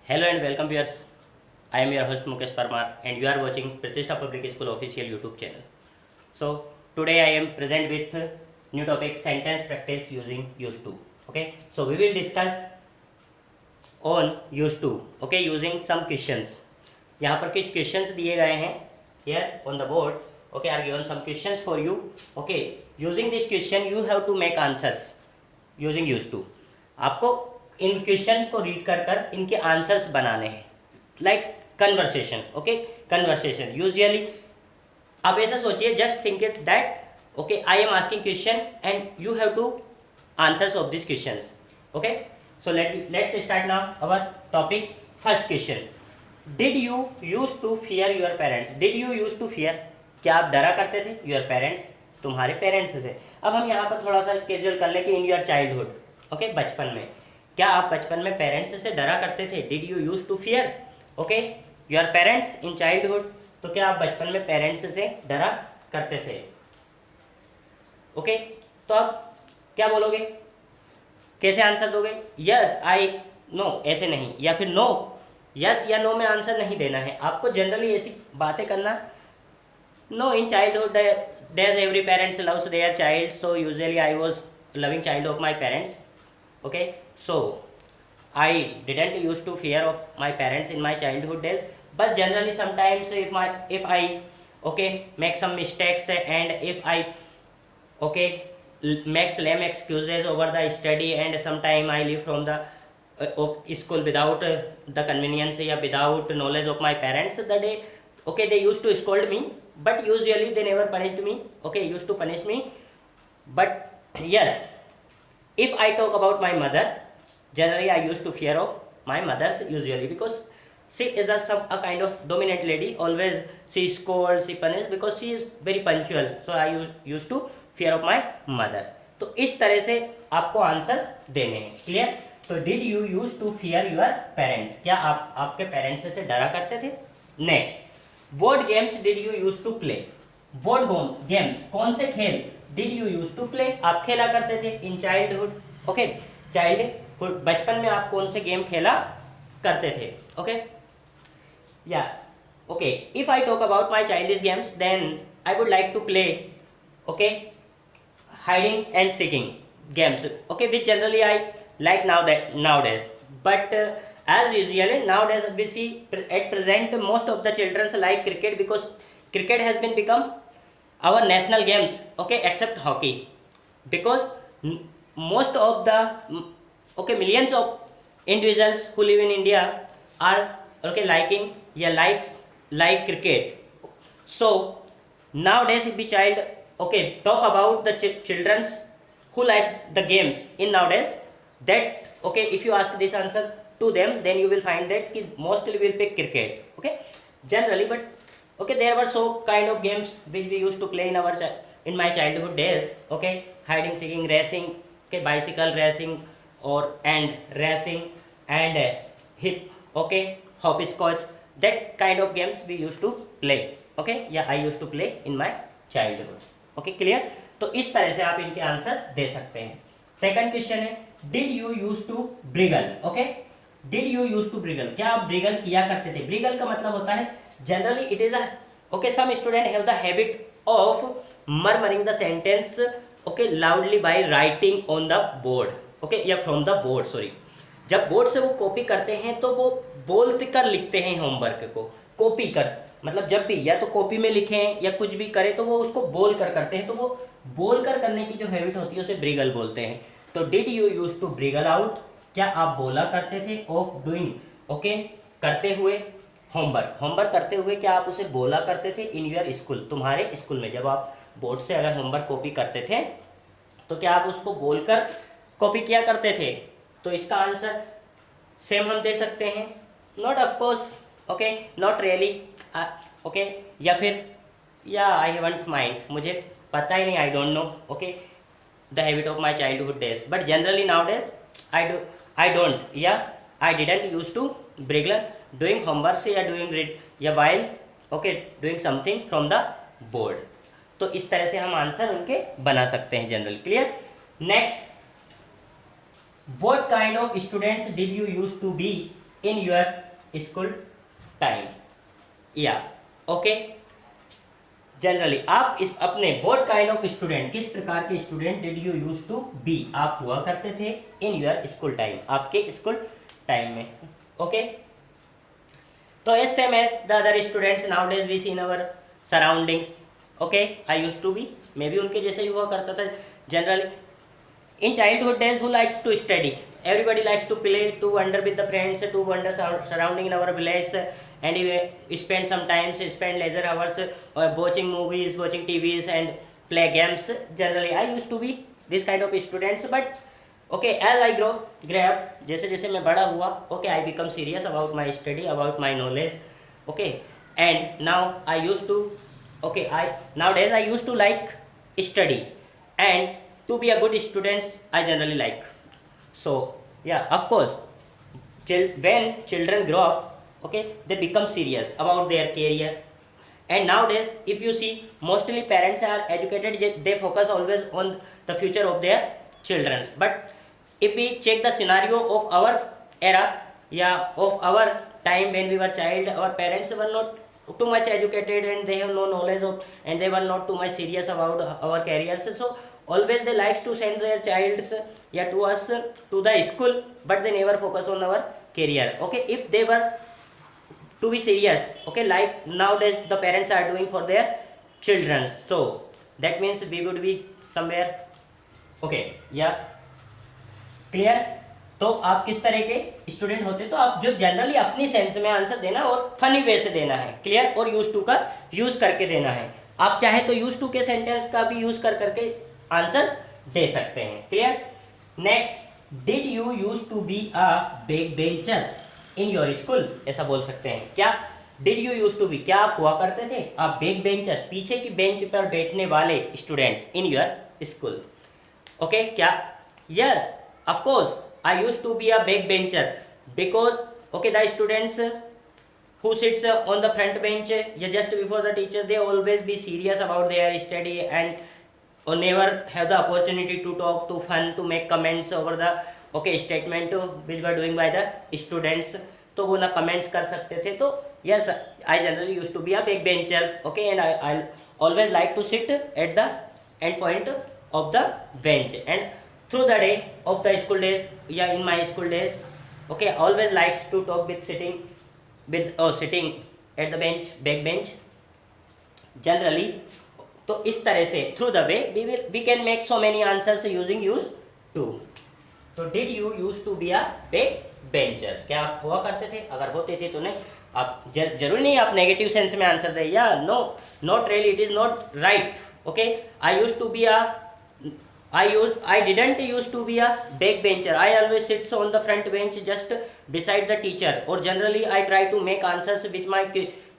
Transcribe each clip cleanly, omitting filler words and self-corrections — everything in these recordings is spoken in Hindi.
Hello and welcome viewers. I am your host Mukesh Parmar and you are watching Pratishtha Public School official YouTube channel. So today I am present with new topic sentence practice using used to. Okay, so we will discuss on used to. Okay, using some questions. यहाँ पर कुछ questions दिए गए हैं here on the board. Okay, are given some questions for you. Okay, using this question you have to make answers using used to. आपको इन क्वेश्चंस को रीड कर कर इनके आंसर्स बनाने हैं like conversation. Okay, conversation usually आप ऐसा सोचिए, just think it that okay I am asking question and you have to answers of this questions. Okay, so let's start now our topic. First question, did you use to fear your parents. Did you use to fear, क्या आप डरा करते थे योर पेरेंट्स, तुम्हारे पेरेंट्स से. अब हम यहाँ पर थोड़ा सा कैजुअल कर ले कि इन योर चाइल्डहुड. ओके, बचपन में क्या आप बचपन में पेरेंट्स से डरा करते थे. Did you use to fear okay your parents in childhood. तो क्या आप बचपन में पेरेंट्स से डरा करते थे. ओके, तो आप क्या बोलोगे, कैसे आंसर दोगे. यस आई, नो ऐसे नहीं, या फिर नो. यस या नो में आंसर नहीं देना है आपको, जनरली ऐसी बातें करना. No, in childhood there every parents loves their child, so usually I was loving child of my parents. Okay, so I didn't used to fear of my parents in my childhood days, but generally sometimes if I okay make some mistakes and if I okay make lame excuses over the study and sometime I leave from the school without the convenience या without knowledge of my parents, the day okay they used to scold me, but usually they never punished me. Okay, used to punish me, but yes, if I talk about my mother, generally I used to fear of my mother's usually because she is a kind of dominant lady. Always she scolds, she punishes because she is very punctual, so I used to fear of my mother. तो इस तरह से आपको आंसर्स देने हैं. क्लियर. तो did you use to fear your parents, क्या आप आपके पेरेंट्स से डरा करते थे. Next, what games did you use to play. What games, कौन से खेल did you use to play, आप खेला करते थे इन चाइल्डहुड. ओके, चाइल्डहुड बचपन में आप कौन से गेम खेला करते थे. ओके, या okay, if I talk about my childish games then I would like to play okay hiding and seeking games. Okay, which generally I like nowadays, but as usually nowadays we see at present most of the children like cricket because cricket has been become our national games. Okay, except hockey, because most of the okay millions of individuals who live in India are okay liking like cricket. So nowadays if the child okay talk about the children who likes the games in nowadays, that okay if you ask this answer to them then you will find that ki mostly will pick cricket. Okay, generally, but okay there were so kind of games which we used to play in my childhood days. Okay, hiding seeking, racing, okay bicycle racing or and racing and hip okay hopscotch, that kind of games we used to play. Okay, yeah I used to play in my childhood. Okay, clear. तो इस तरह से आप इनके आंसर दे सकते हैं. सेकंड क्वेश्चन है, did you use to wriggle. Okay, did you use to wriggle, क्या आप ब्रिगल किया करते थे. ब्रिगल का मतलब होता है generally it is okay some student have the habit of murmuring the sentence okay loudly by writing on the board. Okay, या फ्रॉम द बोर्ड, सॉरी. जब बोर्ड से वो कॉपी करते हैं तो वो बोल कर लिखते हैं होमवर्क को. कॉपी कर मतलब जब भी या तो कॉपी में लिखें या कुछ भी करें तो वो उसको बोल कर करते हैं, तो वो बोल कर करने की जो हैबिट होती है उसे ब्रिगल बोलते हैं. तो did you use to wriggle out, क्या आप बोला करते थे ऑफ डूइंग ओके करते हुए होमवर्क करते हुए, क्या आप उसे बोला करते थे इन योर स्कूल, तुम्हारे स्कूल में. जब आप बोर्ड से अगर होमवर्क कॉपी करते थे तो क्या आप उसको बोलकर कॉपी किया करते थे. तो इसका आंसर सेम हम दे सकते हैं, not of course okay not really okay, या फिर या आई हैवंट माइंड, मुझे पता ही नहीं, I don't know okay the habit of my childhood days, but generally nowadays I don't yeah I didn't used to briggle doing homework से या doing read या while okay doing something from the board. तो इस तरह से हम आंसर उनके बना सकते हैं general. Clear. Next, what kind of students did you used to be in your school time, या ओके जनरली आप इस अपने व्हाट काइंड ऑफ स्टूडेंट, किस प्रकार के student did you use to be, आप हुआ करते थे इन योर स्कूल टाइम, आपके स्कूल टाइम में, ओके तो as same as the other students now days we see in our surroundings, okay I use to be, मैं भी उनके जैसे ही हुआ करता था generally. In childhood days, who likes to study? Everybody likes to play, to wander with the friends, to wander surrounding in our village, and spend some time, spend leisure hours watching movies, watching TVs, and play games. Generally, I used to be this kind of students, but okay, as I grow up, जैसे जैसे मैं बड़ा हुआ, okay, I become serious about my study, about my knowledge, okay, and now I used to, okay, nowadays I used to like study, and to be a good students I generally like. So yeah, of course when children grow up, okay, they become serious about their career, and nowadays if you see mostly parents are educated, they focus always on the future of their children. But if we check the scenario of our era, yeah, of our time when we were child, our parents were not too much educated and they have no knowledge of, and they were not too much serious about our careers. So always they likes to send their childs, yeah, to us to the school, but they never focus on our career, okay. If they were to be serious, okay, like nowadays the parents are doing for their children, so that means we would be somewhere, okay, yeah, clear. तो आप किस तरह के स्टूडेंट होते, तो आप जो जनरली अपनी सेंस में आंसर देना और फनी वे से देना है, क्लियर, और यूज टू का यूज करके देना है. आप चाहे तो यूज टू के सेंटेंस का भी यूज कर करके आंसर्स दे सकते हैं, clear. Next, did you use to be a back bencher in your school, ऐसा बोल सकते हैं. क्या did you use to be, क्या आप हुआ करते थे अ बैक बेंचर, पीछे की बेंच पर बैठने वाले students in your school, okay. क्या, yes of course I used to be a backbencher because, okay, the students who sits on the front bench, just before the teacher, they always be serious about their study and never have the opportunity to talk, to fun, to make comments over the, okay, statement which were doing by the students. तो वो ना comments कर सकते थे. तो yes, I generally used to be a backbencher, okay, and I always like to sit at the end point of the bench, and through the day of the school days, yeah, in my school days, okay, always likes to talk with sitting at the bench, back bench generally. तो इस तरह से through the way we can make so many answers using use to. तो did you used to be a back bencher, क्या आप हुआ करते थे, अगर होते थे तो नहीं, आप जरूरी नहीं आप नेगेटिव सेंस में आंसर दें, या no, not really, it is not right, okay. I used to be a I didn't used to be a backbencher. I always sits on the front bench just beside the teacher. Or generally I try to make answers which my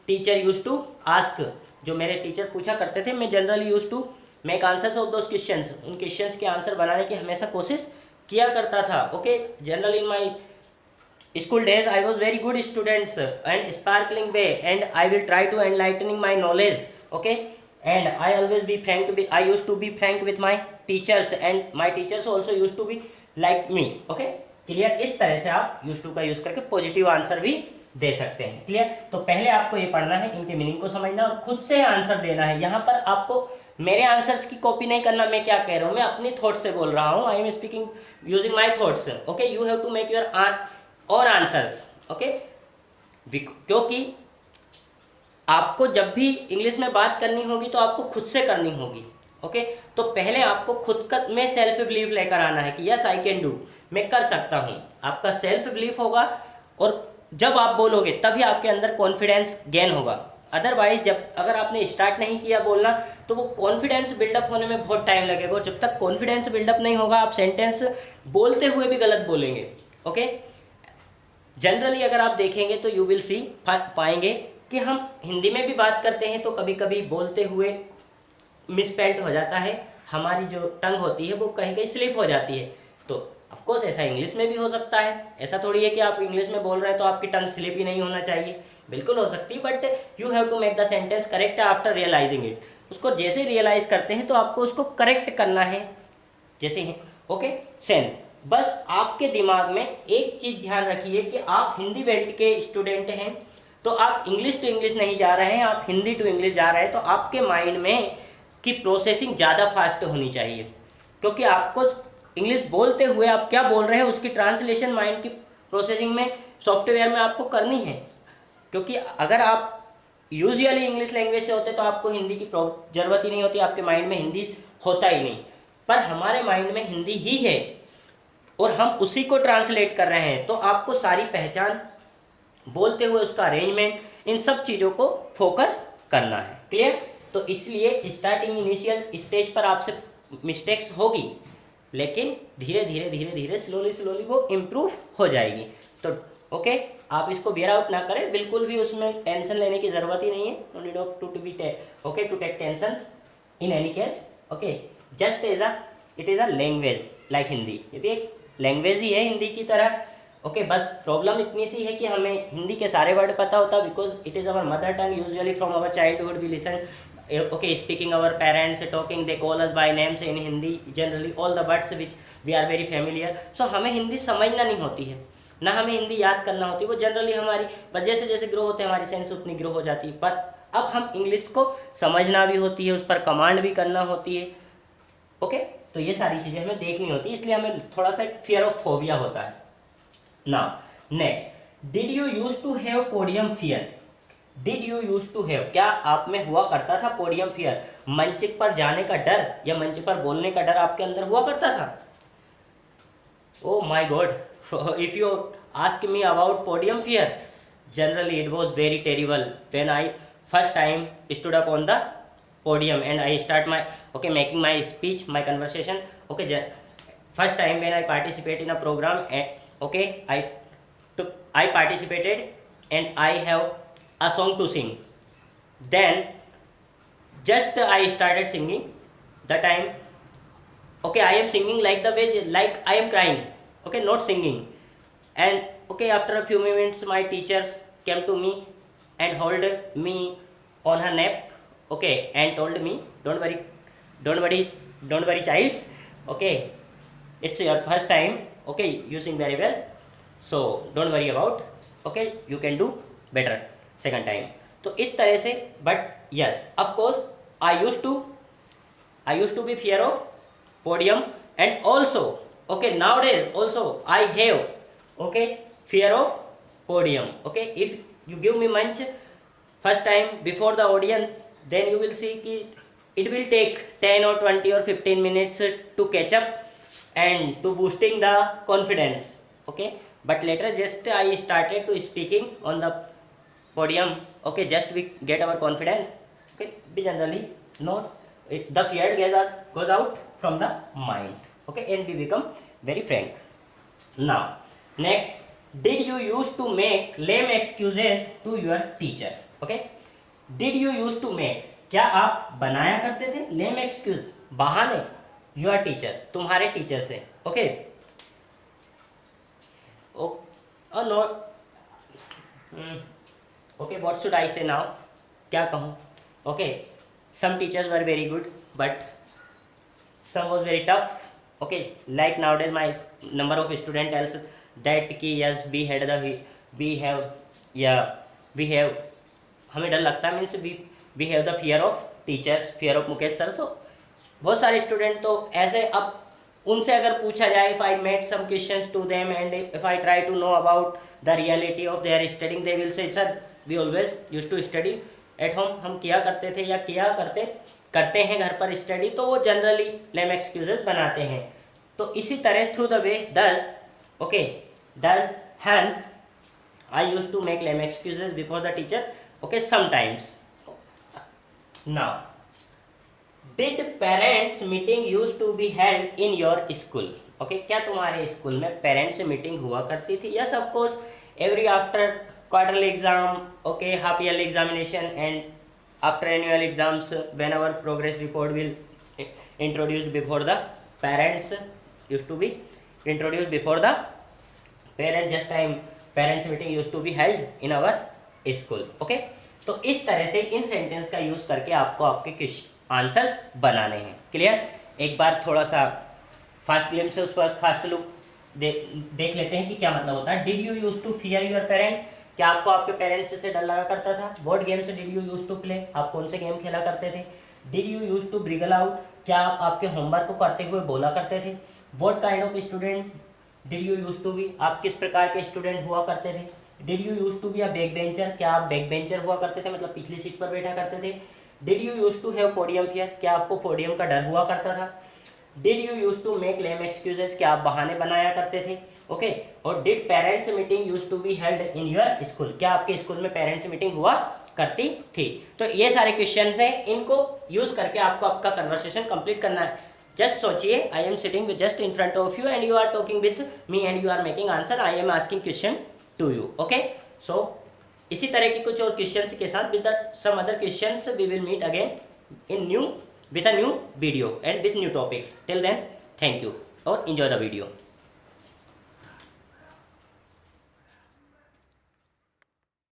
teacher used to ask. जो मेरे टीचर पूछा करते थे, मैं generally used to make answers of those questions. उन questions के आंसर बनाने की हमेशा कोशिश किया करता था. Okay, generally in my school days I was very good students and sparkling way, and I will try to enlightening my knowledge. Okay. And I always be frank. I used to be frank with my teachers, and my teachers also used to be like me. Okay, clear. इस तरह से आप used to का यूज करके पॉजिटिव आंसर भी दे सकते हैं, क्लियर. तो पहले आपको ये पढ़ना है, इनके मीनिंग को समझना और खुद से आंसर देना है. यहाँ पर आपको मेरे आंसर्स की कॉपी नहीं करना. मैं क्या कह रहा हूँ, मैं अपनी थॉट से बोल रहा हूँ. I am speaking using my thoughts, okay. You have to make your और आंसर्स, ओके. क्योंकि आपको जब भी इंग्लिश में बात करनी होगी तो आपको खुद से करनी होगी, ओके. तो पहले आपको खुद का में सेल्फ बिलीफ लेकर आना है कि यस आई कैन डू, मैं कर सकता हूँ. आपका सेल्फ बिलीफ होगा, और जब आप बोलोगे तभी आपके अंदर कॉन्फिडेंस गेन होगा. अदरवाइज जब अगर आपने स्टार्ट नहीं किया बोलना, तो वो कॉन्फिडेंस बिल्डअप होने में बहुत टाइम लगेगा. जब तक कॉन्फिडेंस बिल्डअप नहीं होगा, आप सेंटेंस बोलते हुए भी गलत बोलेंगे, ओके. जनरली अगर आप देखेंगे तो यू विल सी पाएंगे कि हम हिंदी में भी बात करते हैं तो कभी कभी बोलते हुए मिसपेल्ट हो जाता है. हमारी जो टंग होती है वो कहीं कहीं स्लिप हो जाती है. तो ऑफकोर्स ऐसा इंग्लिश में भी हो सकता है. ऐसा थोड़ी है कि आप इंग्लिश में बोल रहे हैं तो आपकी टंग स्लिप ही नहीं होना चाहिए, बिल्कुल हो सकती है. But you have to make the sentence correct after realizing it. उसको जैसे रियलाइज करते हैं तो आपको उसको करेक्ट करना है, जैसे, ओके. सेंस बस आपके दिमाग में एक चीज़ ध्यान रखिए कि आप हिंदी बेल्ट के स्टूडेंट हैं, तो आप इंग्लिश टू इंग्लिश नहीं जा रहे हैं, आप हिंदी टू इंग्लिश जा रहे हैं, तो आपके माइंड में की प्रोसेसिंग ज़्यादा फास्ट होनी चाहिए, क्योंकि आपको इंग्लिश बोलते हुए आप क्या बोल रहे हैं उसकी ट्रांसलेशन माइंड की प्रोसेसिंग में सॉफ्टवेयर में आपको करनी है। क्योंकि अगर आप यूजुअली इंग्लिश लैंग्वेज से होते तो आपको हिंदी की ज़रूरत ही नहीं होती, आपके माइंड में हिंदी होता ही नहीं, पर हमारे माइंड में हिंदी ही है और हम उसी को ट्रांसलेट कर रहे हैं, तो आपको सारी पहचान, बोलते हुए उसका अरेंजमेंट, इन सब चीज़ों को फोकस करना है। क्लियर? तो इसलिए स्टार्टिंग इनिशियल स्टेज पर आपसे मिस्टेक्स होगी, लेकिन धीरे धीरे धीरे धीरे स्लोली वो इम्प्रूव हो जाएगी। तो ओके, आप इसको बियर आउट ना करें, बिल्कुल भी उसमें टेंशन लेने की ज़रूरत ही नहीं है। No need of to be okay to take tensions in any case. Okay, just it is a language like Hindi, ये भी एक लैंग्वेज ही है हिंदी की तरह। ओके, बस प्रॉब्लम इतनी सी है कि हमें हिंदी के सारे वर्ड पता होता, because it is our mother tongue. Usually from our childhood we listen, okay, speaking our parents talking, they call us by names in Hindi, generally all the words which we are very familiar. So हमें हिंदी समझना नहीं होती है, ना हमें हिंदी याद करना होती है, वो जनरली हमारी बस जैसे जैसे ग्रो होते हैं हमारी सेंस उतनी ग्रो हो जाती है। पर अब हम इंग्लिश को समझना भी होती है, उस पर कमांड भी करना होती है। ओके, तो ये सारी चीज़ें हमें देखनी होती है, इसलिए हमें थोड़ा सा एक फियर ऑफ फोबिया होता है। Now next, did you use to have podium fear? Did you use to have, क्या आप में हुआ करता था पोडियम फियर? मंच पर जाने का डर या मंच पर बोलने का डर आपके अंदर हुआ करता था? Oh my God, if you ask me about podium fear, generally it was very terrible when I first time stood up on the podium and I start my making my speech, my conversation. Okay, first time when I participate in a program, I participated and I have a song to sing. Then just I started singing. The time I am singing like the way like I am crying, not singing. And after a few minutes my teachers came to me and hold me on her neck, and told me, don't worry child, it's your first time, you sing very well, so don't worry about, you can do better second time. तो इस तरह से, but yes, of course I used to be fear of podium, and also nowadays also I have fear of podium. If you give me munch first time before the audience, then you will see कि it will take 10 or 20 or 15 minutes to catch up and to boosting the confidence. But later just I started to speaking on the podium, just we get our confidence. We generally not the fear goes out from the mind, and we become very frank. Now next, did you used to make lame excuses to your teacher? Did you use to make, क्या आप बनाया करते थे लेम एक्सक्यूज, बहाने, योर टीचर, तुम्हारे टीचर से? Not what should I say now, क्या कहूँ? Some teachers were very good but some was very tough. Like now days my number of student tells that कि यस वी हैव हमें डर लगता है, means we have the fear of teachers, fear of Mukesh sir. So बहुत सारे स्टूडेंट तो ऐसे, अब उनसे अगर पूछा जाए, if I made some questions to them and if I try to know about the reality of their studying, they will say sir we always use to study at home, हम किया करते थे या करते हैं घर पर स्टडी, तो वो जनरली लेम एक्सक्यूजेस बनाते हैं. तो इसी तरह through the way thus hence I use to make lame excuses before the teacher. Sometimes. Now, did parents meeting used to be held in your school? क्या तुम्हारे स्कूल में पेरेंट्स मीटिंग हुआ करती थी? Yes, of course. Every after quarterly exam, half yearly examination, and after annual exams, when our progress report will introduced before the parents, used to be introduced before the parents. Just time parents meeting used to be held in our school. तो इस तरह से इन सेंटेंस का यूज करके आपको आपके आंसर्स बनाने हैं. क्लियर? एक बार थोड़ा सा फास्ट ग्लिम्स से उस पर फास्ट लुक देख लेते हैं कि क्या मतलब होता है। Did you use to fear your parents, क्या आपको आपके पेरेंट्स से डर लगा करता था। What games did you use to play, आप कौन से गेम खेला करते थे। Did you use to wriggle out, क्या आप आपके होमवर्क को करते हुए बोला करते थे। What kind of student did you use to be, आप किस प्रकार के स्टूडेंट हुआ करते थे। Did you use to be a back bencher, क्या आप बैक बेंचर हुआ करते थे, मतलब पिछली सीट पर बैठा करते थे। Did you use to have podium fear, क्या आपको पोडियम का डर हुआ करता था। Did you use to make lame excuses, क्या आप बहाने बनाया करते थे। ओके और did parents meeting use to be held in your school, क्या आपके स्कूल में पेरेंट्स मीटिंग हुआ करती थी। तो ये सारे क्वेश्चन हैं, इनको यूज करके आपको आपका कन्वर्सेशन कंप्लीट करना है। जस्ट सोचिए, I am sitting with just in front of you and you are talking with me and you are making answer, I am asking question to you. Okay so इसी तरह की कुछ और क्वेश्चंस के साथ with some other questions we will meet again in new with a new video and with new topics. Till then, thank you or enjoy the video.